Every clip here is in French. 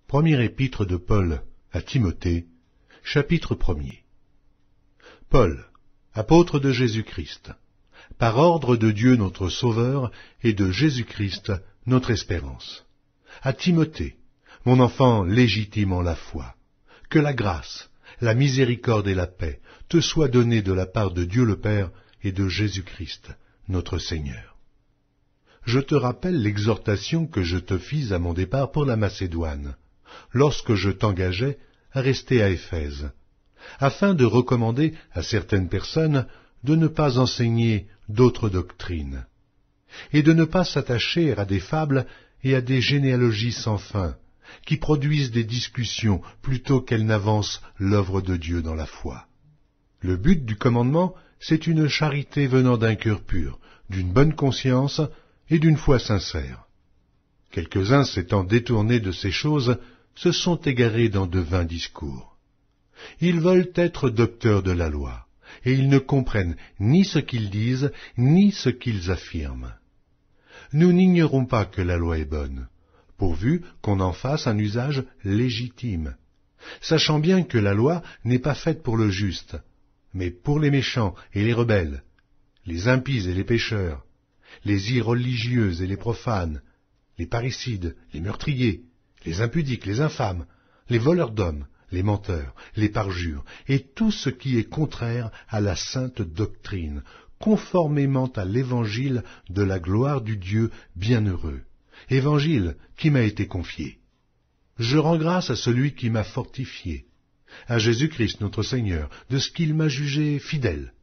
Première épître de Paul à Timothée, chapitre 1er. Paul, apôtre de Jésus-Christ, par ordre de Dieu notre Sauveur et de Jésus-Christ notre espérance. À Timothée, mon enfant légitime en la foi, que la grâce, la miséricorde et la paix te soient données de la part de Dieu le Père et de Jésus-Christ notre Seigneur. Je te rappelle l'exhortation que je te fis à mon départ pour la Macédoine, lorsque je t'engageai à rester à Éphèse, afin de recommander à certaines personnes de ne pas enseigner d'autres doctrines, et de ne pas s'attacher à des fables et à des généalogies sans fin, qui produisent des discussions plutôt qu'elles n'avancent l'œuvre de Dieu dans la foi. Le but du commandement, c'est une charité venant d'un cœur pur, d'une bonne conscience et d'une foi sincère. Quelques-uns s'étant détournés de ces choses, se sont égarés dans de vains discours. Ils veulent être docteurs de la loi, et ils ne comprennent ni ce qu'ils disent, ni ce qu'ils affirment. Nous n'ignorons pas que la loi est bonne, pourvu qu'on en fasse un usage légitime, sachant bien que la loi n'est pas faite pour le juste, mais pour les méchants et les rebelles, les impies et les pécheurs, les irreligieux et les profanes, les parricides, les meurtriers, les impudiques, les infâmes, les voleurs d'hommes, les menteurs, les parjures, et tout ce qui est contraire à la sainte doctrine, conformément à l'évangile de la gloire du Dieu bienheureux, évangile qui m'a été confié. Je rends grâce à celui qui m'a fortifié, à Jésus-Christ notre Seigneur, de ce qu'il m'a jugé fidèle,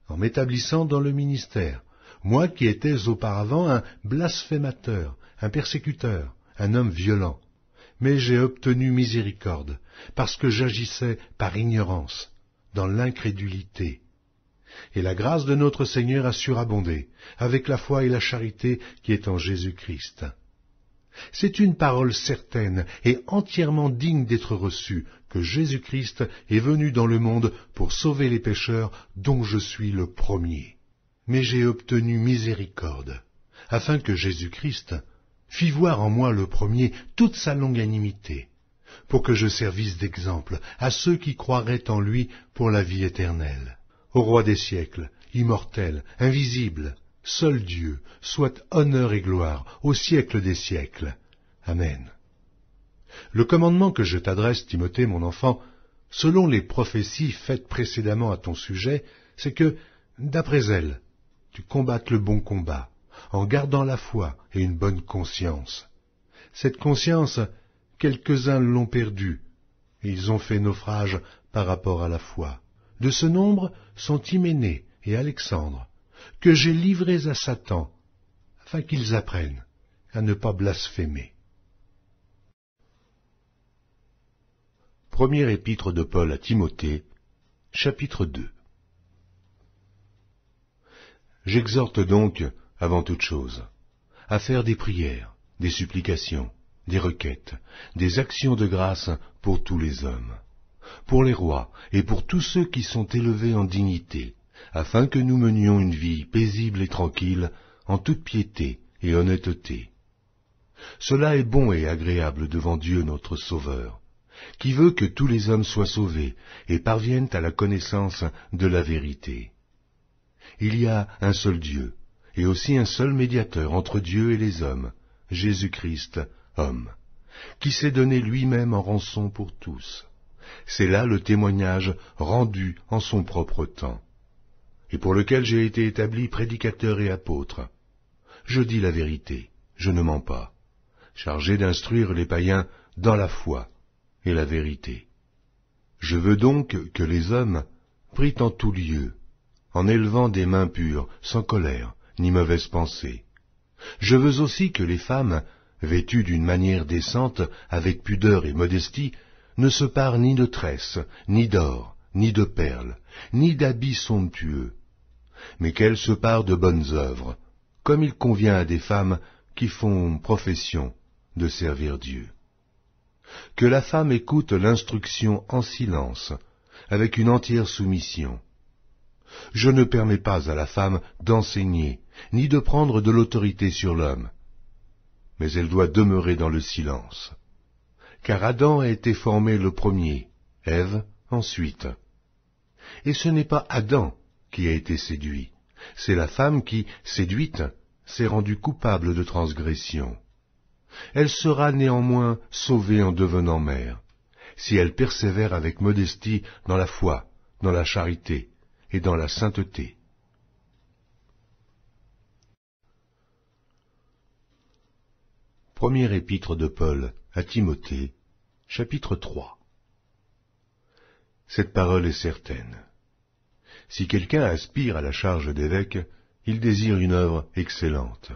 en m'établissant dans le ministère, moi qui étais auparavant un blasphémateur, un persécuteur, un homme violent, mais j'ai obtenu miséricorde, parce que j'agissais par ignorance, dans l'incrédulité. Et la grâce de notre Seigneur a surabondé, avec la foi et la charité qui est en Jésus-Christ. C'est une parole certaine et entièrement digne d'être reçue, que Jésus-Christ est venu dans le monde pour sauver les pécheurs, dont je suis le premier. Mais j'ai obtenu miséricorde, afin que Jésus-Christ fit voir en moi le premier toute sa longanimité, pour que je servisse d'exemple à ceux qui croiraient en lui pour la vie éternelle. Au roi des siècles, immortel, invisible, seul Dieu, soit honneur et gloire au siècle des siècles. Amen. Le commandement que je t'adresse, Timothée, mon enfant, selon les prophéties faites précédemment à ton sujet, c'est que, d'après elles, tu combattes le bon combat, en gardant la foi et une bonne conscience. Cette conscience, quelques-uns l'ont perdue, et ils ont fait naufrage par rapport à la foi. De ce nombre sont Hyménée et Alexandre, que j'ai livrés à Satan, afin qu'ils apprennent à ne pas blasphémer. Première épître de Paul à Timothée, chapitre 2. J'exhorte donc, avant toute chose, à faire des prières, des supplications, des requêtes, des actions de grâce pour tous les hommes, pour les rois et pour tous ceux qui sont élevés en dignité, afin que nous menions une vie paisible et tranquille, en toute piété et honnêteté. Cela est bon et agréable devant Dieu notre Sauveur, qui veut que tous les hommes soient sauvés et parviennent à la connaissance de la vérité. Il y a un seul Dieu, et aussi un seul médiateur entre Dieu et les hommes, Jésus-Christ, homme, qui s'est donné lui-même en rançon pour tous. C'est là le témoignage rendu en son propre temps, et pour lequel j'ai été établi prédicateur et apôtre. Je dis la vérité, je ne mens pas, chargé d'instruire les païens dans la foi et la vérité. Je veux donc que les hommes prient en tout lieu, en élevant des mains pures, sans colère, ni mauvaise pensée. Je veux aussi que les femmes, vêtues d'une manière décente, avec pudeur et modestie, ne se parent ni de tresses, ni d'or, ni de perles, ni d'habits somptueux, mais qu'elles se parent de bonnes œuvres, comme il convient à des femmes qui font profession de servir Dieu. Que la femme écoute l'instruction en silence, avec une entière soumission. Je ne permets pas à la femme d'enseigner, ni de prendre de l'autorité sur l'homme, mais elle doit demeurer dans le silence. car Adam a été formé le premier, Ève ensuite. Et ce n'est pas Adam qui a été séduit, c'est la femme qui, séduite, s'est rendue coupable de transgression. Elle sera néanmoins sauvée en devenant mère, si elle persévère avec modestie dans la foi, dans la charité et dans la sainteté. Première épître de Paul à Timothée, chapitre 3. Cette parole est certaine. Si quelqu'un aspire à la charge d'évêque, il désire une œuvre excellente.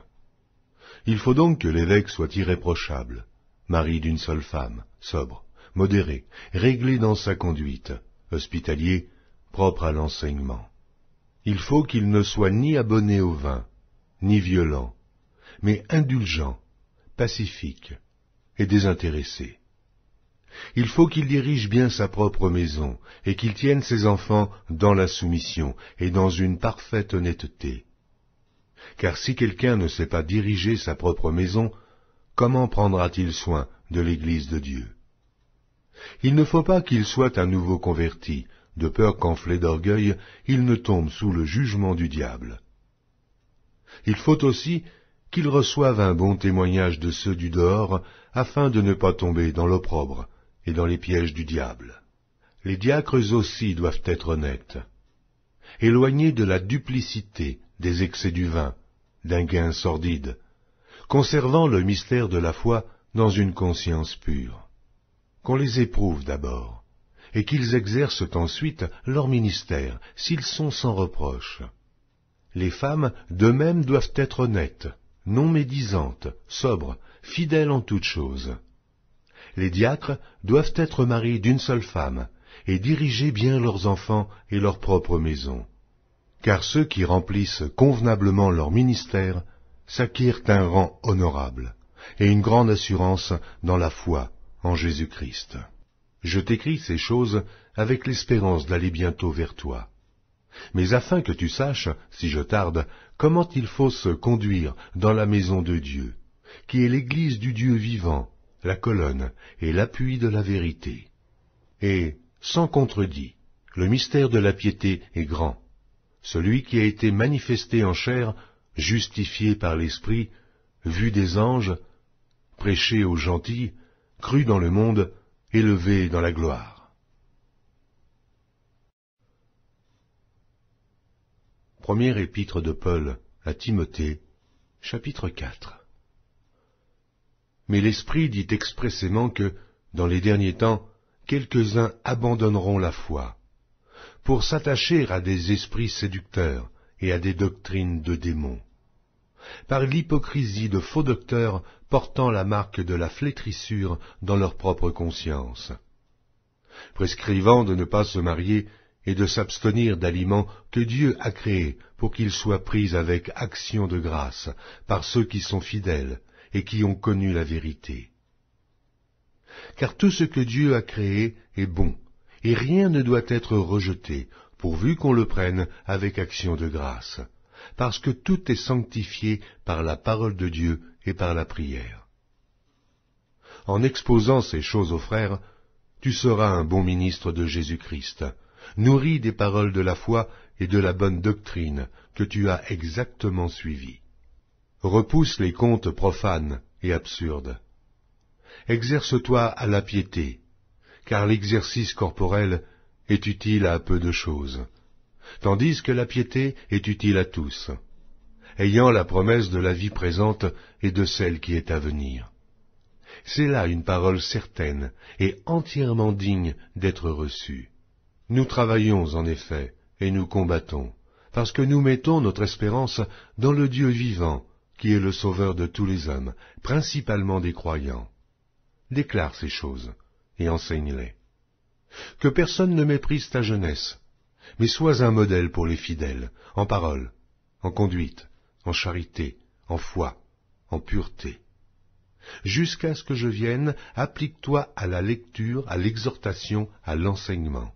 Il faut donc que l'évêque soit irréprochable, mari d'une seule femme, sobre, modéré, réglé dans sa conduite, hospitalier, propre à l'enseignement. Il faut qu'il ne soit ni abonné au vin, ni violent, mais indulgent, pacifique et désintéressé. Il faut qu'il dirige bien sa propre maison et qu'il tienne ses enfants dans la soumission et dans une parfaite honnêteté. Car si quelqu'un ne sait pas diriger sa propre maison, comment prendra-t-il soin de l'Église de Dieu? Il ne faut pas qu'il soit un nouveau converti, de peur qu'enflé d'orgueil, il ne tombe sous le jugement du diable. Il faut aussi qu'il reçoive un bon témoignage de ceux du dehors, afin de ne pas tomber dans l'opprobre et dans les pièges du diable. Les diacres aussi doivent être honnêtes, éloignés de la duplicité, des excès du vin, d'un gain sordide, conservant le mystère de la foi dans une conscience pure. Qu'on les éprouve d'abord, et qu'ils exercent ensuite leur ministère, s'ils sont sans reproche. Les femmes, de même, doivent être honnêtes, non médisantes, sobres, fidèles en toutes choses. Les diacres doivent être mariés d'une seule femme, et diriger bien leurs enfants et leur propre maison. Car ceux qui remplissent convenablement leur ministère s'acquièrent un rang honorable, et une grande assurance dans la foi en Jésus-Christ. Je t'écris ces choses avec l'espérance d'aller bientôt vers toi. Mais afin que tu saches, si je tarde, comment il faut se conduire dans la maison de Dieu, qui est l'Église du Dieu vivant, la colonne et l'appui de la vérité. Et, sans contredit, le mystère de la piété est grand. Celui qui a été manifesté en chair, justifié par l'Esprit, vu des anges, prêché aux gentils, cru dans le monde, élevé dans la gloire. Première épître de Paul à Timothée, chapitre 4. Mais l'Esprit dit expressément que, dans les derniers temps, quelques-uns abandonneront la foi, pour s'attacher à des esprits séducteurs et à des doctrines de démons, par l'hypocrisie de faux docteurs portant la marque de la flétrissure dans leur propre conscience, prescrivant de ne pas se marier et de s'abstenir d'aliments que Dieu a créés pour qu'ils soient pris avec action de grâce par ceux qui sont fidèles et qui ont connu la vérité. Car tout ce que Dieu a créé est bon, et rien ne doit être rejeté, pourvu qu'on le prenne avec action de grâce, parce que tout est sanctifié par la parole de Dieu et par la prière. En exposant ces choses aux frères, tu seras un bon ministre de Jésus-Christ, nourri des paroles de la foi et de la bonne doctrine que tu as exactement suivies. Repousse les contes profanes et absurdes. Exerce-toi à la piété, car l'exercice corporel est utile à peu de choses, tandis que la piété est utile à tous, ayant la promesse de la vie présente et de celle qui est à venir. C'est là une parole certaine et entièrement digne d'être reçue. Nous travaillons en effet, et nous combattons, parce que nous mettons notre espérance dans le Dieu vivant, qui est le Sauveur de tous les hommes, principalement des croyants. Déclare ces choses, et enseigne-les. Que personne ne méprise ta jeunesse, mais sois un modèle pour les fidèles, en parole, en conduite, en charité, en foi, en pureté. Jusqu'à ce que je vienne, applique-toi à la lecture, à l'exhortation, à l'enseignement.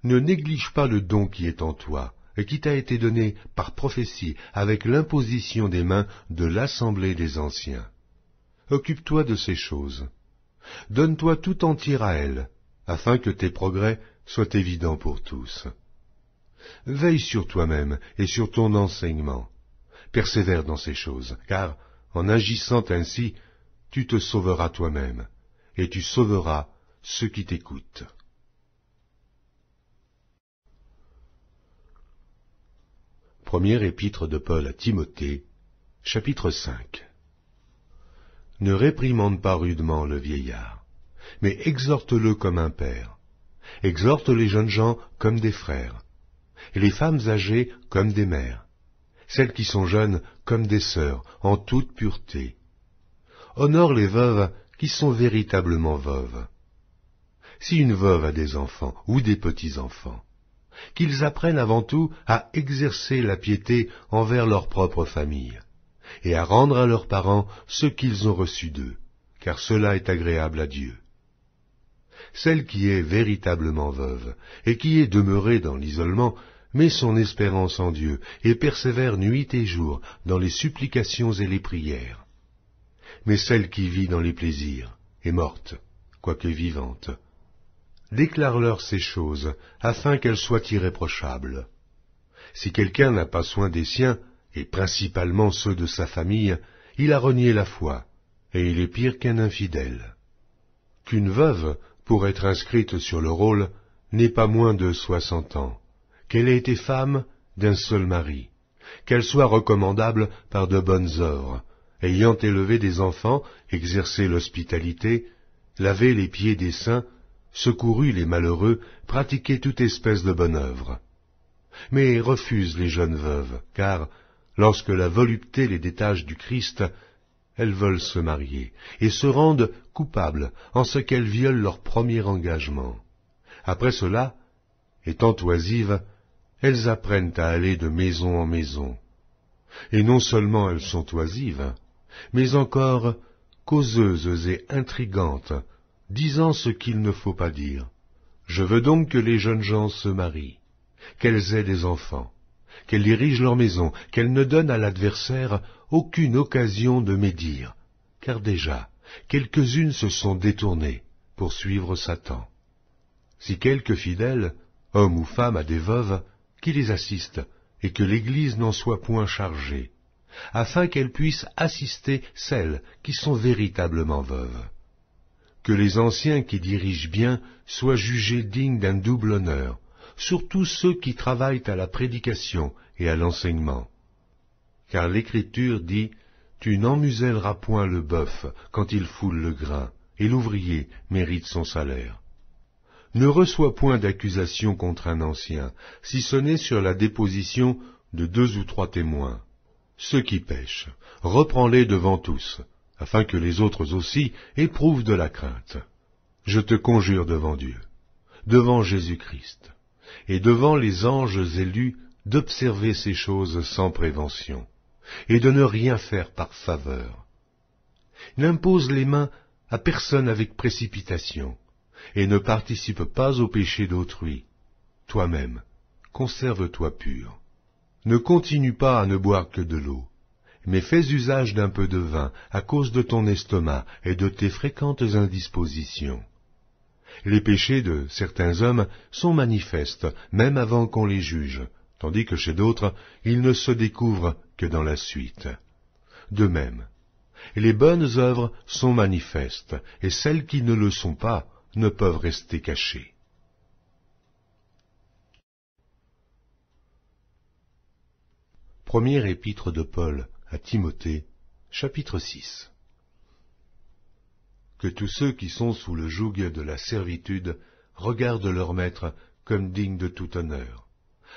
Ne néglige pas le don qui est en toi, et qui t'a été donné par prophétie avec l'imposition des mains de l'assemblée des anciens. Occupe-toi de ces choses. Donne-toi tout entier à elle, afin que tes progrès soient évidents pour tous. Veille sur toi-même et sur ton enseignement. Persévère dans ces choses, car, en agissant ainsi, tu te sauveras toi-même, et tu sauveras ceux qui t'écoutent. Première épître de Paul à Timothée, chapitre 5. Ne réprimande pas rudement le vieillard, mais exhorte-le comme un père. Exhorte les jeunes gens comme des frères, et les femmes âgées comme des mères, celles qui sont jeunes comme des sœurs, en toute pureté. Honore les veuves qui sont véritablement veuves. Si une veuve a des enfants ou des petits-enfants, qu'ils apprennent avant tout à exercer la piété envers leur propre famille, et à rendre à leurs parents ce qu'ils ont reçu d'eux, car cela est agréable à Dieu. Celle qui est véritablement veuve, et qui est demeurée dans l'isolement, met son espérance en Dieu, et persévère nuit et jour dans les supplications et les prières. Mais celle qui vit dans les plaisirs est morte, quoique vivante. Déclare-leur ces choses, afin qu'elles soient irréprochables. Si quelqu'un n'a pas soin des siens, et principalement ceux de sa famille, il a renié la foi, et il est pire qu'un infidèle. Qu'une veuve, pour être inscrite sur le rôle, n'ait pas moins de 60 ans, qu'elle ait été femme d'un seul mari, qu'elle soit recommandable par de bonnes œuvres, ayant élevé des enfants, exercé l'hospitalité, lavé les pieds des saints, secouru les malheureux, pratiqué toute espèce de bonne œuvre. Mais refuse les jeunes veuves, car, lorsque la volupté les détache du Christ, elles veulent se marier, et se rendent coupables en ce qu'elles violent leur premier engagement. Après cela, étant oisives, elles apprennent à aller de maison en maison. Et non seulement elles sont oisives, mais encore causeuses et intrigantes, disant ce qu'il ne faut pas dire. Je veux donc que les jeunes gens se marient, qu'elles aient des enfants, qu'elles dirigent leur maison, qu'elles ne donnent à l'adversaire aucune occasion de médire, car déjà, quelques-unes se sont détournées pour suivre Satan. Si quelque fidèle, homme ou femme, a des veuves, qui les assiste, et que l'Église n'en soit point chargée, afin qu'elle puisse assister celles qui sont véritablement veuves. Que les anciens qui dirigent bien soient jugés dignes d'un double honneur, surtout ceux qui travaillent à la prédication et à l'enseignement. Car l'Écriture dit « Tu n'emmuselleras point le bœuf quand il foule le grain, et l'ouvrier mérite son salaire. » Ne reçois point d'accusation contre un ancien, si ce n'est sur la déposition de 2 ou 3 témoins. Ceux qui pêchent, reprends-les devant tous, afin que les autres aussi éprouvent de la crainte. Je te conjure devant Dieu, devant Jésus-Christ, et devant les anges élus, d'observer ces choses sans prévention, et de ne rien faire par faveur. N'impose les mains à personne avec précipitation, et ne participe pas au péché d'autrui. Toi-même, conserve-toi pur. Ne continue pas à ne boire que de l'eau, mais fais usage d'un peu de vin à cause de ton estomac et de tes fréquentes indispositions. Les péchés de certains hommes sont manifestes, même avant qu'on les juge, tandis que chez d'autres, ils ne se découvrent que dans la suite. De même, les bonnes œuvres sont manifestes, et celles qui ne le sont pas ne peuvent rester cachées. Première épître de Paul à Timothée, chapitre 6. Que tous ceux qui sont sous le joug de la servitude regardent leur maître comme digne de tout honneur,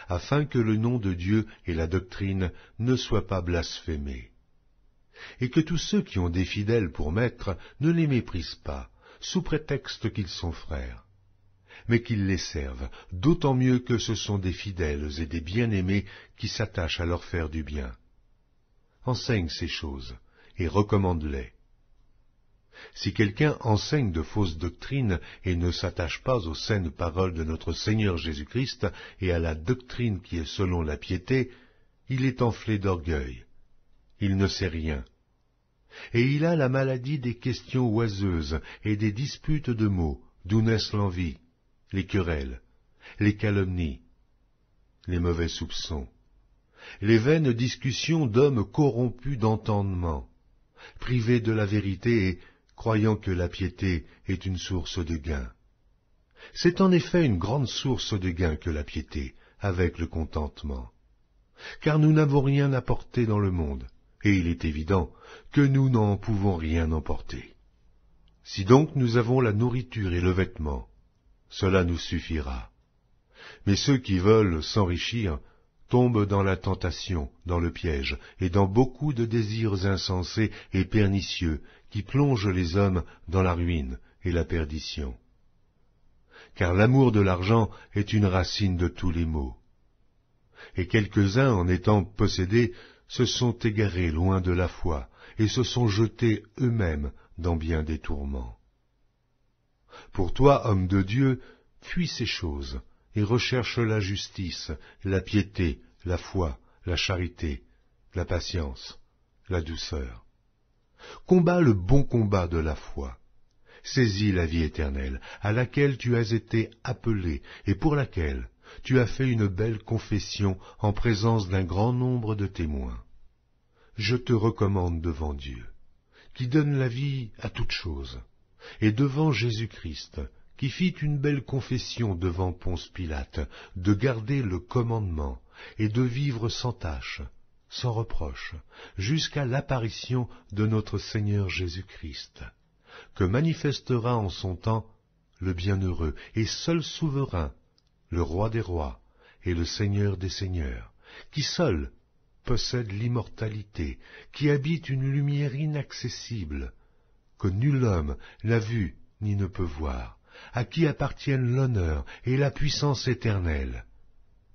afin que le nom de Dieu et la doctrine ne soient pas blasphémés. Et que tous ceux qui ont des fidèles pour maîtres ne les méprisent pas, sous prétexte qu'ils sont frères, mais qu'ils les servent, d'autant mieux que ce sont des fidèles et des bien-aimés qui s'attachent à leur faire du bien. Enseigne ces choses, et recommande-les. Si quelqu'un enseigne de fausses doctrines et ne s'attache pas aux saines paroles de notre Seigneur Jésus-Christ et à la doctrine qui est selon la piété, il est enflé d'orgueil. Il ne sait rien. et il a la maladie des questions oiseuses et des disputes de mots, d'où naissent l'envie, les querelles, les calomnies, les mauvais soupçons, les vaines discussions d'hommes corrompus d'entendement, privés de la vérité et croyant que la piété est une source de gain. C'est en effet une grande source de gain que la piété, avec le contentement. Car nous n'avons rien apporté dans le monde, et il est évident que nous n'en pouvons rien emporter. Si donc nous avons la nourriture et le vêtement, cela nous suffira. Mais ceux qui veulent s'enrichir tombent dans la tentation, dans le piège, et dans beaucoup de désirs insensés et pernicieux qui plongent les hommes dans la ruine et la perdition. Car l'amour de l'argent est une racine de tous les maux. Et quelques-uns, en étant possédés, se sont égarés loin de la foi, et se sont jetés eux-mêmes dans bien des tourments. Pour toi, homme de Dieu, fuis ces choses, et recherche la justice, la piété, la foi, la charité, la patience, la douceur. Combat le bon combat de la foi. Saisis la vie éternelle, à laquelle tu as été appelé, et pour laquelle tu as fait une belle confession en présence d'un grand nombre de témoins. Je te recommande devant Dieu, qui donne la vie à toutes choses, et devant Jésus-Christ, qui fit une belle confession devant Ponce Pilate, de garder le commandement, et de vivre sans tache, sans reproche, jusqu'à l'apparition de notre Seigneur Jésus-Christ, que manifestera en son temps le bienheureux et seul souverain, le roi des rois et le Seigneur des seigneurs, qui seul possède l'immortalité, qui habite une lumière inaccessible, que nul homme n'a vue ni ne peut voir, à qui appartiennent l'honneur et la puissance éternelle.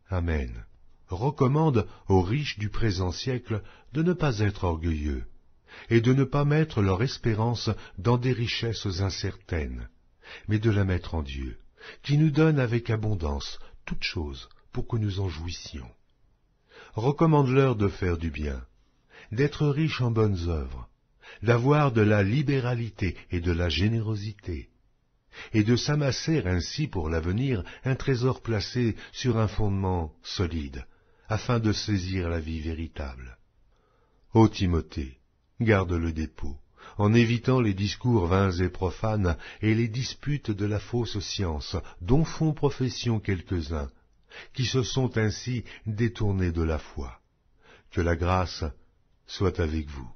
Amen. Recommande aux riches du présent siècle de ne pas être orgueilleux, et de ne pas mettre leur espérance dans des richesses incertaines, mais de la mettre en Dieu, qui nous donne avec abondance toutes choses pour que nous en jouissions. Recommande-leur de faire du bien, d'être riches en bonnes œuvres, d'avoir de la libéralité et de la générosité, et de s'amasser ainsi pour l'avenir un trésor placé sur un fondement solide, afin de saisir la vie véritable. Ô Timothée, garde le dépôt, en évitant les discours vains et profanes et les disputes de la fausse science, dont font profession quelques-uns, qui se sont ainsi détournés de la foi. Que la grâce soit avec vous.